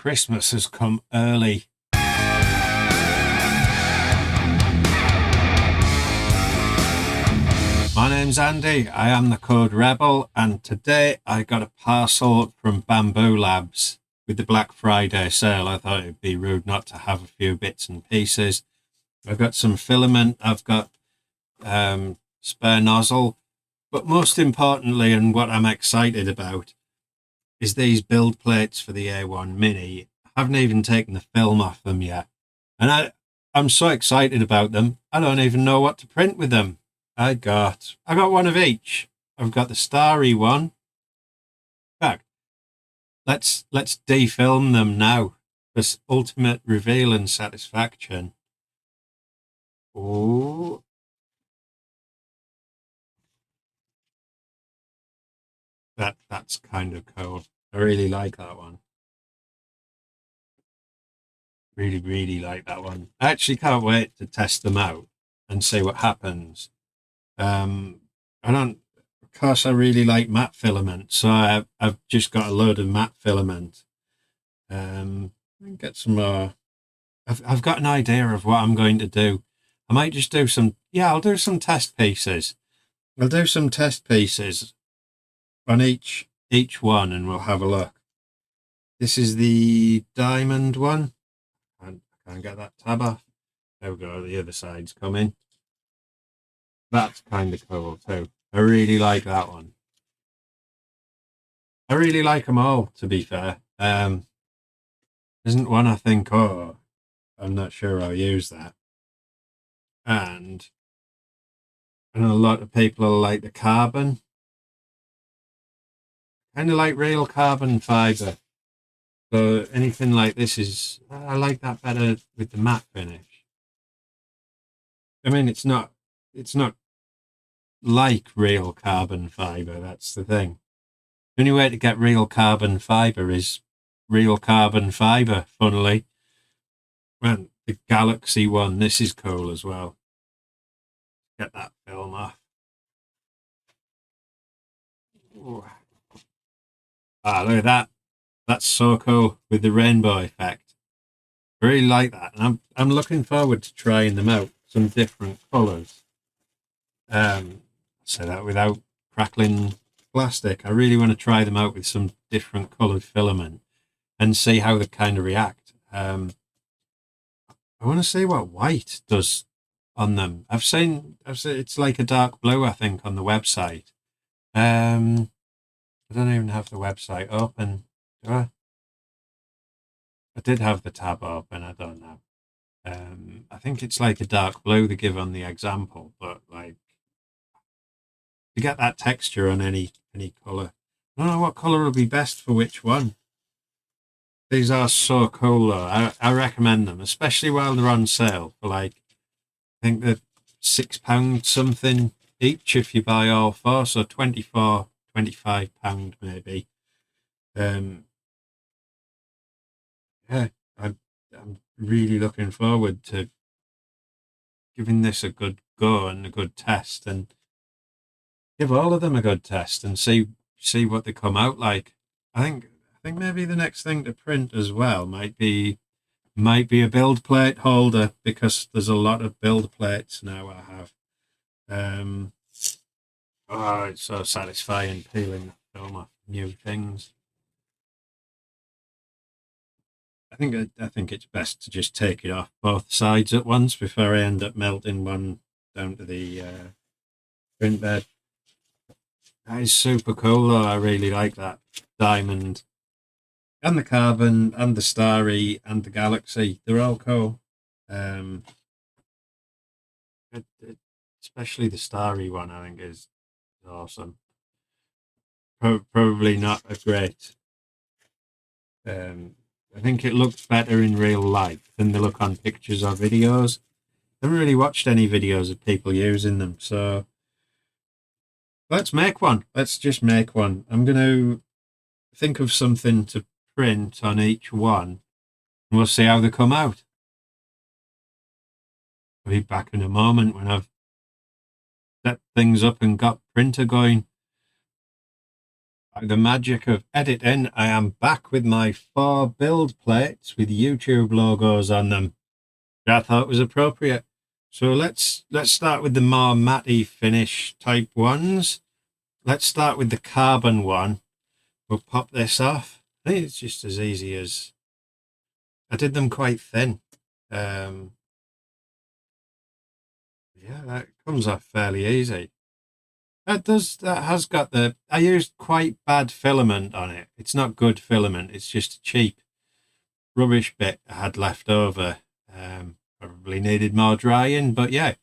Christmas has come early. My name's Andy, I am the Code Rebel, and today I got a parcel from Bambu Labs. With the Black Friday sale, I thought it'd be rude not to have a few bits and pieces. I've got some filament, I've got spare nozzle, but most importantly, and what I'm excited about, is these build plates for the A1 Mini. I haven't even taken the film off them yet. And I'm so excited about them, I don't even know what to print with them. I got one of each. I've got the starry one. In fact, let's defilm them now. This ultimate reveal and satisfaction. Oh, that's kind of cool. I really like that one. Really like that one. I actually can't wait to test them out and see what happens. I don't, of course, I really like matte filament, so I've just got a load of matte filament. Get some more. I've got an idea of what I'm going to do. I might just do some. Yeah, I'll do some test pieces. I'll do some test pieces on each one, and we'll have a look. This is the diamond one. I can't get that tab off. There we go. The other side's coming. That's kind of cool too. I really like that one. I really like them all, to be fair. Isn't one I think, oh, I'm not sure I'll use that. And I know a lot of people like the carbon. Kind of like real carbon fiber. So anything like this I like that better with the matte finish. I mean, it's not like real carbon fiber. That's the thing. The only way to get real carbon fiber is real carbon fiber, funnily. And the Galaxy one, this is cool as well. Get that film off. Ooh. Ah, look at that. That's so cool with the rainbow effect. I really like that. And I'm looking forward to trying them out. Some different colours. Say that without crackling plastic. I really want to try them out with some different coloured filament and see how they kind of react. I want to see what white does on them. I've seen it's like a dark blue, I think, on the website. I don't even have the website open. Do I? I did have the tab open. I don't know. I think it's like a dark blue they give on the example, but like to get that texture on any color. I don't know what color would be best for which one. These are so cool though. I recommend them, especially while they're on sale for like I think they're £6 something each if you buy all four, so 24, £25 maybe. Um, yeah, I'm really looking forward to giving this a good go and a good test, and give all of them a good test and see what they come out like. I think maybe the next thing to print as well might be a build plate holder because there's a lot of build plates now I have. Oh, it's so satisfying peeling the film off new things. I think it's best to just take it off both sides at once before I end up melting one down to the print bed. That is super cool though. I really like that diamond and the carbon and the starry and the galaxy. They're all cool. Um, especially the starry one, I think is awesome. Probably not a great. Um, I think it looks better in real life than they look on pictures or videos. I haven't really watched any videos of people using them, so let's make one. Let's just make one. I'm going to think of something to print on each one, and we'll see how they come out. I'll be back in a moment when I've set things up and got printer going. By the magic of editing, I am back with my 4 build plates with YouTube logos on them. I thought was appropriate. So let's start with the more matty finish type ones. Let's start with the carbon one. We'll pop this off. I think it's just as easy as I did them quite thin. Yeah, that comes off fairly easy. That has got I used quite bad filament on it. It's not good filament. It's just a cheap rubbish bit I had left over. Probably needed more drying, but yeah,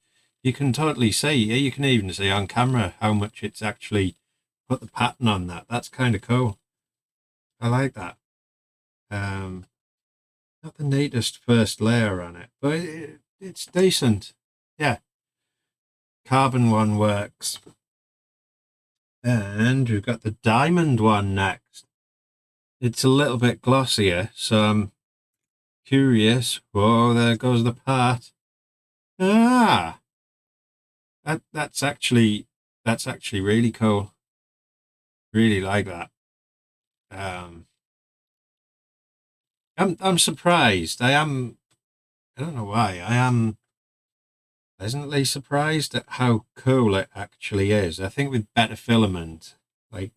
you can totally see. You can even see on camera how much it's actually put the pattern on that. That's kind of cool. I like that. Not the neatest first layer on it, but it's decent. Yeah, carbon one works. And we've got the diamond one next. It's a little bit glossier, so I'm curious. Whoa, there goes the part. Ah, that's actually really cool. Really like that. Um, I'm surprised. I don't know why. I am pleasantly surprised at how cool it actually is. I think with better filament, like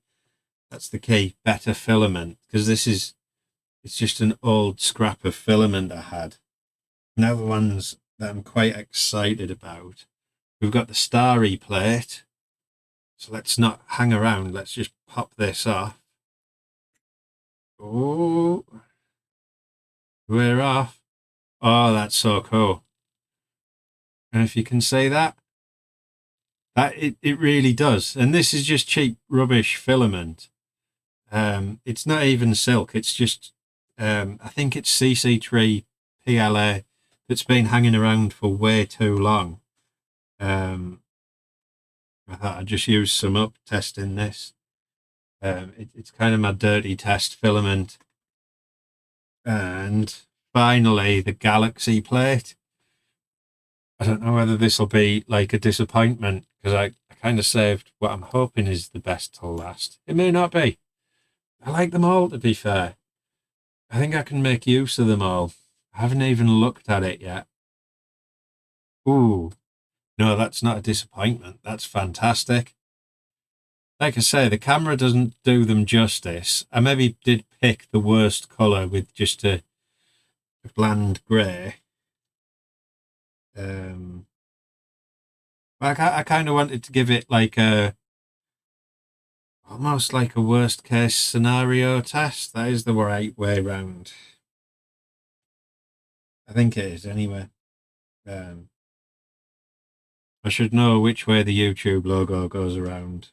that's the key, better filament, because it's just an old scrap of filament I had. Now the ones that I'm quite excited about. We've got the starry plate. So let's not hang around. Let's just pop this off. Oh, we're off. Oh, that's so cool. And if you can say that, it really does. And this is just cheap rubbish filament. It's not even silk. It's just, I think it's CC3 PLA that's been hanging around for way too long. I thought I'd just use some up testing this. It's kind of my dirty test filament. And finally, the Galaxy plate. I don't know whether this will be like a disappointment because I kind of saved what I'm hoping is the best till last. It may not be. I like them all, to be fair. I think I can make use of them all. I haven't even looked at it yet. Ooh, no, that's not a disappointment. That's fantastic. Like I say, the camera doesn't do them justice. I maybe did pick the worst colour with just a bland grey. Um, I kind of wanted to give it like almost like a worst case scenario test. That is the right way round. I think it is anyway. Um, I should know which way the YouTube logo goes around.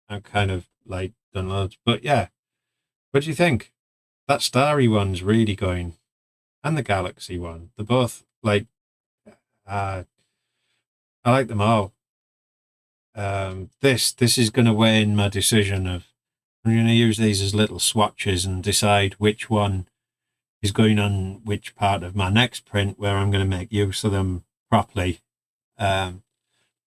I've kind of like done loads, but yeah. What do you think? That starry one's really going, and the galaxy one. They're both like, I like them all. This is going to weigh in my decision of I'm going to use these as little swatches and decide which one is going on which part of my next print where I'm going to make use of them properly. Um,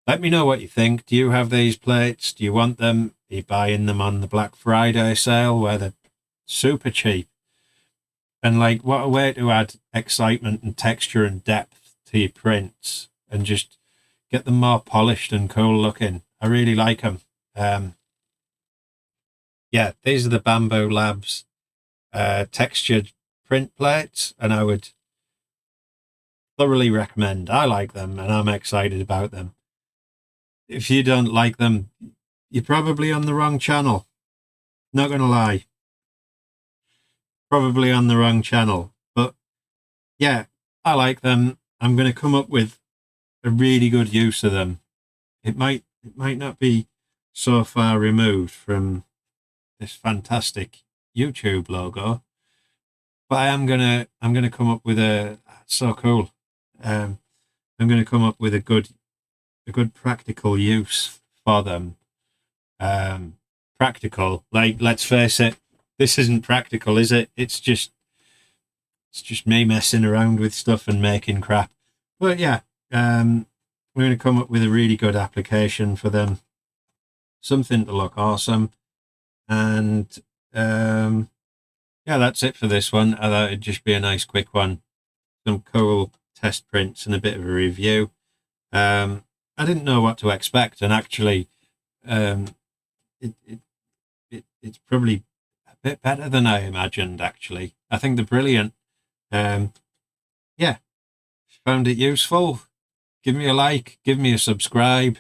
Let me know what you think. Do you have these plates? Do you want them? Are you buying them on the Black Friday sale where they're super cheap? And like, what a way to add excitement and texture and depth to your prints and just get them more polished and cool looking. I really like them. Yeah, these are the Bambu Labs textured print plates, and I would thoroughly recommend. I like them, and I'm excited about them. If you don't like them, you're probably on the wrong channel. Not gonna lie, probably on the wrong channel. But yeah, I like them. I'm gonna come up with a really good use of them. It might not be so far removed from this fantastic YouTube logo, but I'm gonna come up with a so cool. Um, I'm gonna come up with a good practical use for them. Practical, like let's face it, this isn't practical, is it? It's just me messing around with stuff and making crap. But yeah, we're gonna come up with a really good application for them. Something to look awesome. And yeah, that's it for this one. I thought it'd just be a nice quick one. Some cool test prints and a bit of a review. I didn't know what to expect, and actually, um, it's probably a bit better than I imagined. Actually, I think they're brilliant. Um, yeah, found it useful. Give me a like, give me a subscribe,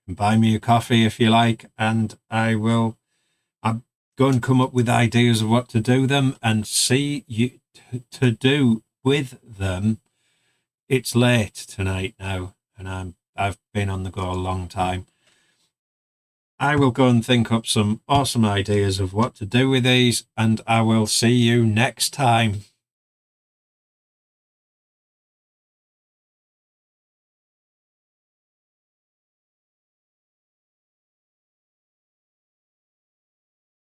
and buy me a coffee if you like, and I'll go and come up with ideas of what to do them and see you to do with them. It's late tonight now, and I've been on the go a long time. I will go and think up some awesome ideas of what to do with these, and I will see you next time.